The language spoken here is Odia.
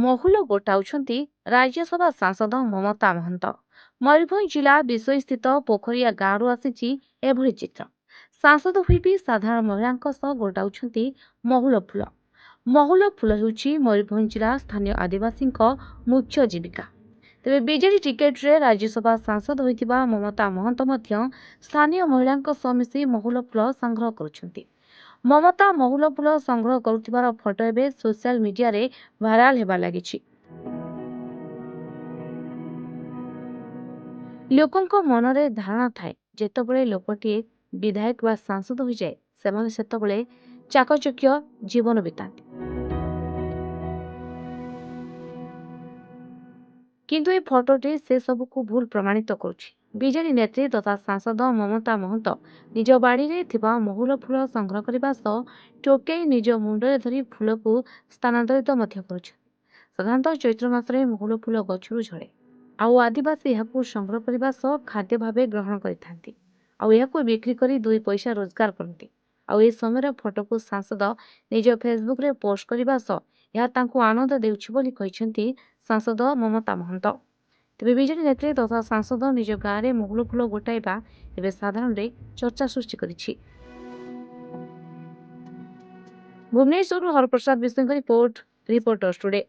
ମହୁଲ ଗୋଟାଉଛନ୍ତି ରାଜ୍ୟସଭା ସାଂସଦ ମମତା ମହନ୍ତ। ମୟୂରଭଞ୍ଜ ଜିଲ୍ଲା ବିଷୋଇସ୍ଥିତ ପୋଖରିଆ ଗାଁରୁ ଆସିଛି ଏଭଳି ଚିତ୍ର। ସାଂସଦ ହୋଇ ବି ସାଧାରଣ ମହିଳାଙ୍କ ସହ ଗୋଟାଉଛନ୍ତି ମହୁଲ ଫୁଲ। ମହୁଲ ଫୁଲ ହେଉଛି ମୟୂରଭଞ୍ଜ ଜିଲ୍ଲା ସ୍ଥାନୀୟ ଆଦିବାସୀଙ୍କ ମୁଖ୍ୟ ଜୀବିକା। ତେବେ ବିଜେଡି ଟିକେଟରେ ରାଜ୍ୟସଭା ସାଂସଦ ହୋଇଥିବା ମମତା ମହନ୍ତ ମଧ୍ୟ ସ୍ଥାନୀୟ ମହିଳାଙ୍କ ସହ ମିଶି ମହୁଲ ଫୁଲ ସଂଗ୍ରହ କରୁଛନ୍ତି। ମମତା ମହୁଲ ଫୁଲ ସଂଗ୍ରହ କରୁଥିବାର ଫଟୋ ଏବେ ସୋସିଆଲ ମିଡିଆରେ ଭାଇରାଲ ହେବା ଲାଗିଛି। ଲୋକଙ୍କ ମନରେ ଧାରଣା ଥାଏ ଯେତେବେଳେ ଲୋକଟିଏ ବିଧାୟକ ବା ସାଂସଦ ହୋଇଯାଏ ସେମାନେ ସେତେବେଳେ ଚାକଚକ୍ୟ ଜୀବନ ବିତାନ୍ତି। କିନ୍ତୁ ଏହି ଫଟୋଟି ସେ ସବୁକୁ ଭୁଲ ପ୍ରମାଣିତ କରୁଛି। ବିଜେଡି ନେତ୍ରୀ ତଥା ସାଂସଦ ମମତା ମହନ୍ତ ନିଜ ବାଡିରେ ଥିବା ମହୁଲ ଫୁଲ ସଂଗ୍ରହ କରିବା ସହ ଟୋକେଇ ନିଜ ମୁଣ୍ଡରେ ଧରି ଫୁଲକୁ ସ୍ଥାନାନ୍ତରିତ ମଧ୍ୟ କରୁଛନ୍ତି। ସାଧାରଣତଃ ଚୈତ୍ର ମାସରେ ମହୁଲ ଫୁଲ ଗଛରୁ ଝଡ଼େ। ଆଉ ଆଦିବାସୀ ଏହାକୁ ସଂଗ୍ରହ କରିବା ସହ ଖାଦ୍ୟ ଭାବେ ଗ୍ରହଣ କରିଥାନ୍ତି। ଆଉ ଏହାକୁ ବିକ୍ରି କରି 2 ପଇସା ରୋଜଗାର କରନ୍ତି। ଆଉ ଏହି ସମୟର ଫଟୋକୁ ସାଂସଦ ନିଜ ଫେସବୁକରେ ପୋଷ୍ଟ କରିବା ସହ ଏହା ତାଙ୍କୁ ଆନନ୍ଦ ଦେଉଛି ବୋଲି କହିଛନ୍ତି ସାଂସଦ ମମତା ମହନ୍ତ। ତେବେ ବିଜେଡି ନେତ୍ରୀ ତଥା ସାଂସଦ ନିଜ ଗାଁରେ ମହୁଲ ଫୁଲ ଗୋଟାଇବା ଏବେ ସାଧାରଣରେ ଚର୍ଚ୍ଚା ସୃଷ୍ଟି କରିଛି। ଭୁବନେଶ୍ୱରରୁ ହରପ୍ରସାଦ ବିଶ୍ୱଙ୍କ ରିପୋର୍ଟ, ରିପୋର୍ଟର୍ସ ଟୁଡେ।